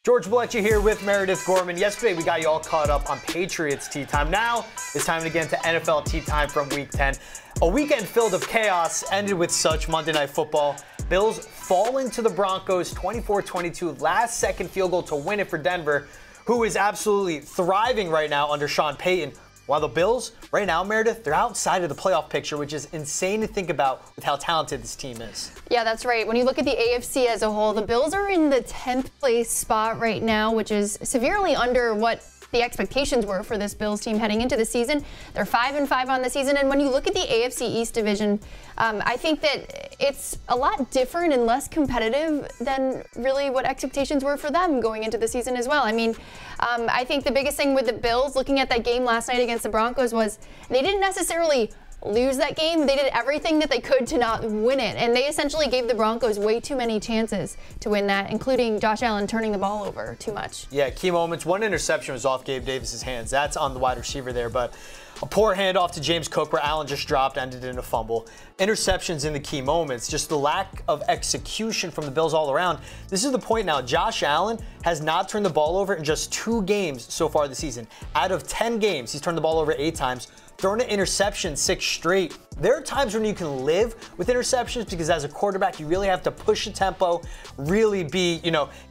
George Bleccia here with Meredith Gorman. Yesterday, we got you all caught up on Patriots Tea Time. Now, it's time to get into NFL Tea Time from Week 10. A weekend filled of chaos ended with such Monday Night Football. Bills falling to the Broncos 24-22, last-second field goal to win it for Denver, who is absolutely thriving right now under Sean Payton. While the Bills, right now, Meredith, they're outside of the playoff picture, which is insane to think about with how talented this team is. Yeah, that's right. When you look at the AFC as a whole, the Bills are in the 10th place spot right now, which is severely under what the expectations were for this Bills team heading into the season. They're 5-5 on the season. And when you look at the AFC East division, I think that it's a lot different and less competitive than really what expectations were for them going into the season as well. I mean, I think the biggest thing with the Bills, looking at that game last night against the Broncos, was they didn't necessarily lose that game. They did everything that they could to not win it, and they essentially gave the Broncos way too many chances to win that, including Josh Allen turning the ball over too much. Yeah, key moments. One interception was off Gabe Davis's hands. That's on the wide receiver there, but a poor handoff to James Cook where Allen just dropped, ended in a fumble. Interceptions in the key moments, just the lack of execution from the Bills all around. This is the point now. Josh Allen has not turned the ball over in just 2 games so far this season. Out of 10 games, he's turned the ball over 8 times. Thrown an interception 6 straight. There are times when you can live with interceptions because as a quarterback, you really have to push the tempo, really be,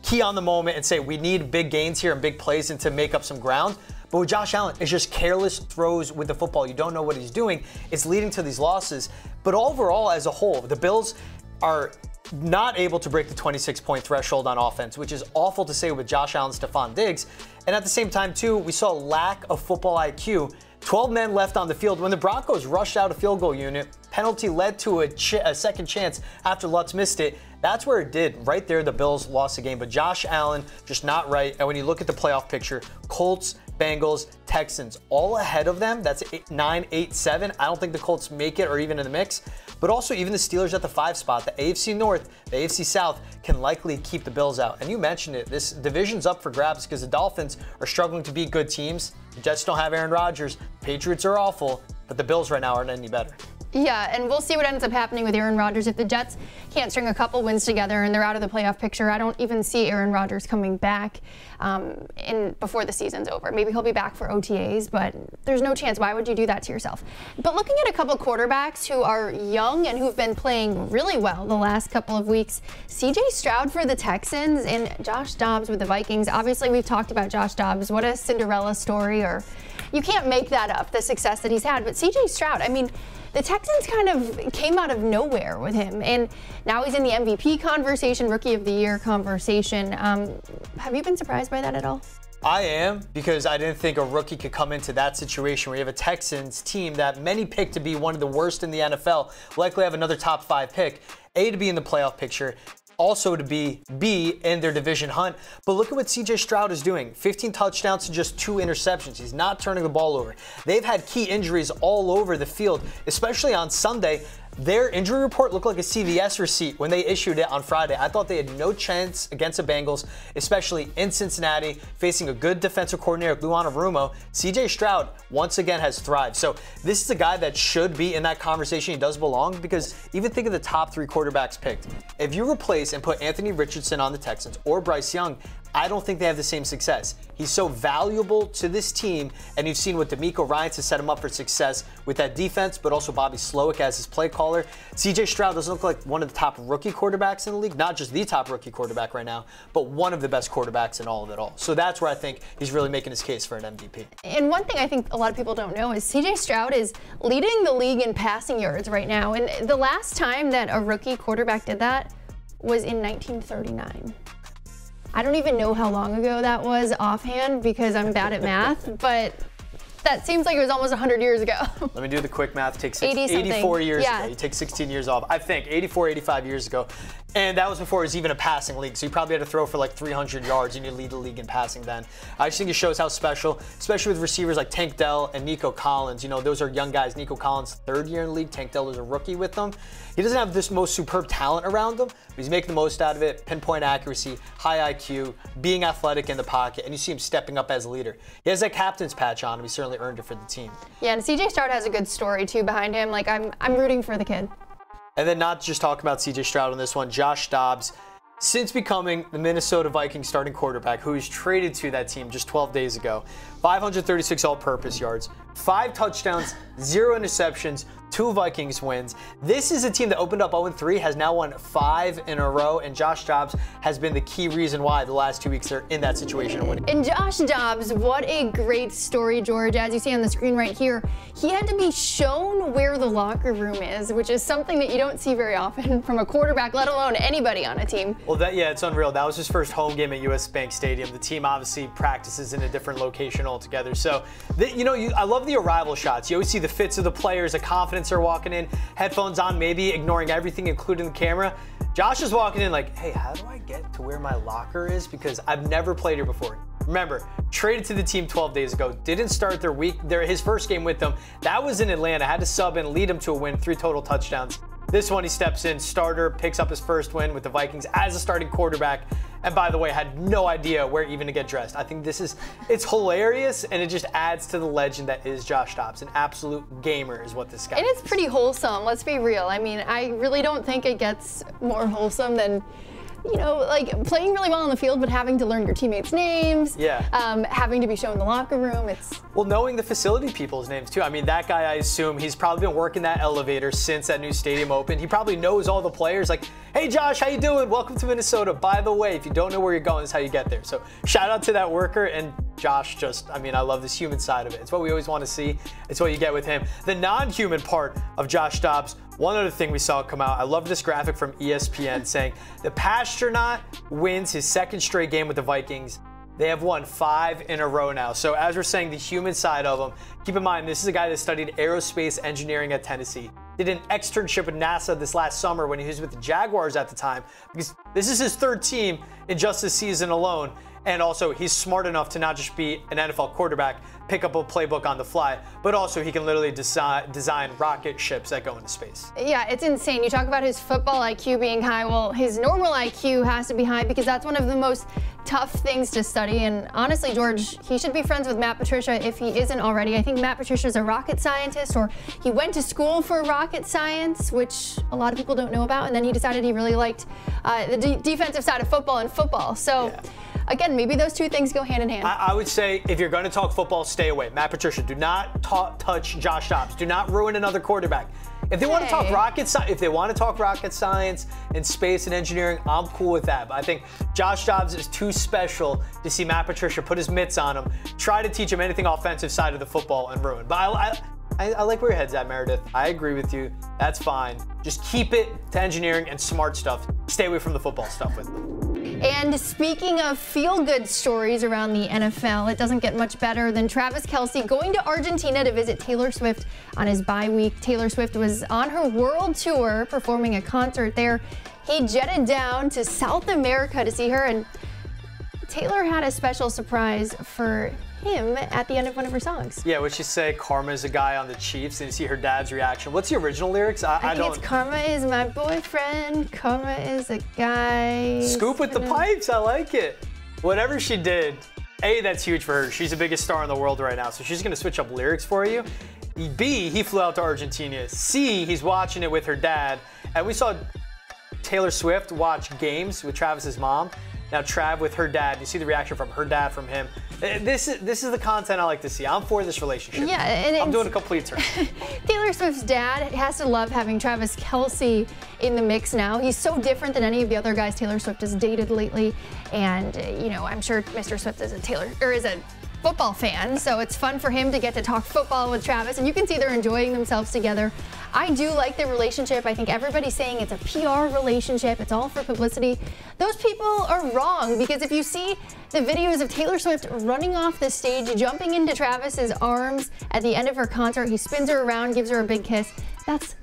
key on the moment and say, we need big gains here and big plays and to make up some ground. But with Josh Allen, it's just careless throws with the football. You don't know what he's doing. It's leading to these losses. But overall, as a whole, the Bills are not able to break the 26-point threshold on offense, which is awful to say with Josh Allen and Stephon Diggs. And at the same time, too, we saw a lack of football IQ. 12 men left on the field. When the Broncos rushed out a field goal unit, penalty led to a second chance after Lutz missed it. That's where it did. Right there, the Bills lost the game. But Josh Allen, just not right. And when you look at the playoff picture, Colts, Bengals, Texans, all ahead of them. That's 9-8-7. I don't think the Colts make it or even in the mix. But also even the Steelers at the 5 spot, the AFC North, the AFC South can likely keep the Bills out. And you mentioned it, this division's up for grabs because the Dolphins are struggling to beat good teams. The Jets don't have Aaron Rodgers. Patriots are awful, but the Bills right now aren't any better. Yeah, and we'll see what ends up happening with Aaron Rodgers. If the Jets can't string a couple wins together and they're out of the playoff picture, I don't even see Aaron Rodgers coming back before the season's over. Maybe he'll be back for OTAs, but there's no chance. Why would you do that to yourself? But looking at a couple quarterbacks who are young and who've been playing really well the last couple of weeks, CJ Stroud for the Texans and Josh Dobbs with the Vikings. Obviously, we've talked about Josh Dobbs. What a Cinderella story, or you can't make that up, the success that he's had. But CJ Stroud, I mean, the Texans kind of came out of nowhere with him, and now he's in the MVP conversation, Rookie of the Year conversation. Have you been surprised by that at all? I am, because I didn't think a rookie could come into that situation where you have a Texans team that many picked to be one of the worst in the NFL, likely have another top 5 pick, A, to be in the playoff picture, also to be B, in their division hunt. But look at what CJ Stroud is doing. 15 touchdowns to just 2 interceptions. He's not turning the ball over. They've had key injuries all over the field, especially on Sunday. Their injury report looked like a CVS receipt when they issued it on Friday. I thought they had no chance against the Bengals, especially in Cincinnati, facing a good defensive coordinator, Lou Anarumo. CJ Stroud, once again, has thrived. So this is a guy that should be in that conversation. He does belong, because even think of the top 3 quarterbacks picked. If you replace and put Anthony Richardson on the Texans or Bryce Young, I don't think they have the same success. He's so valuable to this team, and you've seen what D'Amico Ryans has set him up for success with that defense, but also Bobby Slowick as his play caller. CJ Stroud doesn't look like one of the top rookie quarterbacks in the league, not just the top rookie quarterback right now, but one of the best quarterbacks in all of it all. So that's where I think he's really making his case for an MVP. And one thing I think a lot of people don't know is CJ Stroud is leading the league in passing yards right now. And the last time that a rookie quarterback did that was in 1939. I don't even know how long ago that was offhand because I'm bad at math, but that seems like it was almost 100 years ago. Let me do the quick math. It takes 84 years ago. You take 16 years off. I think 84, 85 years ago. And that was before it was even a passing league. So you probably had to throw for like 300 yards and you lead the league in passing then. I just think it shows how special, especially with receivers like Tank Dell and Nico Collins. Those are young guys. Nico Collins, 3rd year in the league. Tank Dell is a rookie with them. He doesn't have this most superb talent around him, but he's making the most out of it. Pinpoint accuracy, high IQ, being athletic in the pocket, and you see him stepping up as a leader. He has that captain's patch on him. He certainly earned it for the team. Yeah, and CJ Stroud has a good story too behind him. Like I'm rooting for the kid. And then not just talk about CJ Stroud on this one, Josh Dobbs. Since becoming the Minnesota Vikings starting quarterback, who was traded to that team just 12 days ago, 536 all-purpose yards, 5 touchdowns, 0 interceptions, 2 Vikings wins. This is a team that opened up 0-3, has now won 5 in a row, and Josh Dobbs has been the key reason why the last 2 weeks they're in that situation of winning. And Josh Dobbs, what a great story, George. As you see on the screen right here, he had to be shown where the locker room is, which is something that you don't see very often from a quarterback, let alone anybody on a team. Well, it's unreal. That was his first home game at US Bank Stadium. The team obviously practices in a different location altogether. So, I love the arrival shots. You always see the fits of the players, the confidence they're walking in, headphones on, maybe ignoring everything, including the camera. Josh is walking in like, hey, how do I get to where my locker is? Because I've never played here before. Remember, traded to the team 12 days ago, didn't start his first game with them. That was in Atlanta, had to sub and lead him to a win, 3 total touchdowns. This one he steps in, starter, picks up his first win with the Vikings as a starting quarterback. And by the way, had no idea where even to get dressed. I think it's hilarious, and it just adds to the legend that is Josh Dobbs. An absolute gamer is what this guy is. And it's pretty wholesome, let's be real. I mean, I really don't think it gets more wholesome than, like playing really well on the field, but having to learn your teammates' names. Yeah. Having to be shown the locker room. Well, knowing the facility people's names too. I mean, that guy, I assume he's probably been working that elevator since that new stadium opened. He probably knows all the players. Like, hey Josh, how you doing? Welcome to Minnesota. By the way, if you don't know where you're going, this is how you get there. So shout out to that worker. And Josh I love this human side of it. It's what we always want to see. It's what you get with him. The non-human part of Josh Dobbs. One other thing we saw come out, I love this graphic from ESPN saying the Pastronaut wins his 2nd straight game with the Vikings. They have won 5 in a row now. So as we're saying, the human side of him, keep in mind, this is a guy that studied aerospace engineering at Tennessee. Did an externship with NASA this last summer when he was with the Jaguars at the time, because this is his 3rd team in just this season alone. And also, he's smart enough to not just be an NFL quarterback, pick up a playbook on the fly, but also he can literally design rocket ships that go into space. Yeah, it's insane. You talk about his football IQ being high. Well, his normal IQ has to be high because that's one of the most tough things to study. And honestly, George, he should be friends with Matt Patricia if he isn't already. I think Matt Patricia is a rocket scientist, or he went to school for rocket science, which a lot of people don't know about. And then he decided he really liked the defensive side of football and football. So. Yeah. Again, maybe those 2 things go hand in hand. I would say if you're going to talk football, stay away. Matt Patricia, do not touch Josh Dobbs. Do not ruin another quarterback. If they want to talk rocket science and space and engineering, I'm cool with that. But I think Josh Dobbs is too special to see Matt Patricia put his mitts on him, try to teach him anything offensive side of the football and ruin. But I like where your head's at, Meredith. I agree with you. That's fine. Just keep it to engineering and smart stuff. Stay away from the football stuff with them. And speaking of feel-good stories around the NFL, it doesn't get much better than Travis Kelce going to Argentina to visit Taylor Swift on his bye week. Taylor Swift was on her world tour performing a concert there. He jetted down to South America to see her, and Taylor had a special surprise for him at the end of one of her songs. Yeah, would she say Karma is a guy on the Chiefs, and you see her dad's reaction? What's the original lyrics? I think it's Karma is my boyfriend, Karma is a guy. Scoop with the pipes, I like it. Whatever she did, A, that's huge for her. She's the biggest star in the world right now, so she's gonna switch up lyrics for you. B, he flew out to Argentina. C, he's watching it with her dad. And we saw Taylor Swift watch games with Travis's mom. Now Trav with her dad, you see the reaction from her dad, from him. This is the content I like to see. I'm for this relationship. Yeah, and I'm doing a complete turn. Taylor Swift's dad has to love having Travis Kelce in the mix now. He's so different than any of the other guys Taylor Swift has dated lately. And, I'm sure Mr. Swift is a football fan, so it's fun for him to get to talk football with Travis, and you can see they're enjoying themselves together. I do like their relationship. I think everybody's saying it's a PR relationship, it's all for publicity. Those people are wrong, because if you see the videos of Taylor Swift running off the stage, jumping into Travis's arms at the end of her concert, he spins her around, gives her a big kiss.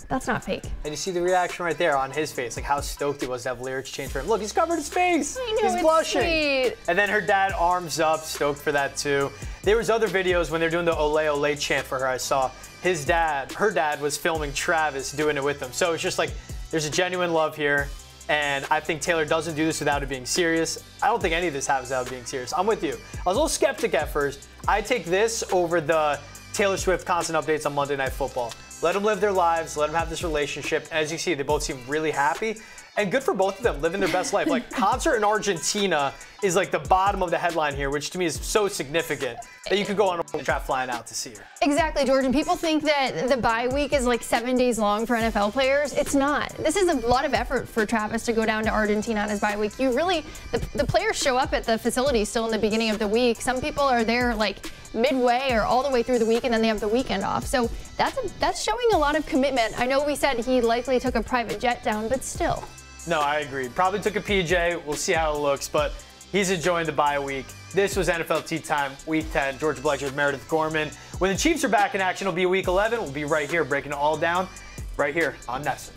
That's not fake. And you see the reaction right there on his face, like how stoked he was to have lyrics change for him. Look, he's covered his face. I know, he's blushing. Sweet. And then her dad arms up, stoked for that too. There was other videos when they're doing the Ole Ole chant for her. I saw her dad was filming Travis doing it with them. So it's just like there's a genuine love here. And I think Taylor doesn't do this without it being serious. I don't think any of this happens without it being serious. I'm with you. I was a little skeptic at first. I take this over the Taylor Swift constant updates on Monday Night Football. Let them live their lives. Let them have this relationship. As you see, they both seem really happy. And good for both of them, living their best life. Like, concert in Argentina is like the bottom of the headline here, which to me is so significant that you could go on a trip flying out to see her. Exactly, George. And people think that the bye week is like 7 days long for NFL players. It's not. This is a lot of effort for Travis to go down to Argentina on his bye week. You really, the players show up at the facility still in the beginning of the week. Some people are there like midway or all the way through the week, and then they have the weekend off. So that's showing a lot of commitment. I know we said he likely took a private jet down, but still. No, I agree. Probably took a PJ. We'll see how it looks, but he's enjoying the bye week. This was NFL Tea Time, Week 10. George Blecher with Meredith Gorman. When the Chiefs are back in action, it'll be Week 11. We'll be right here breaking it all down right here on NESN.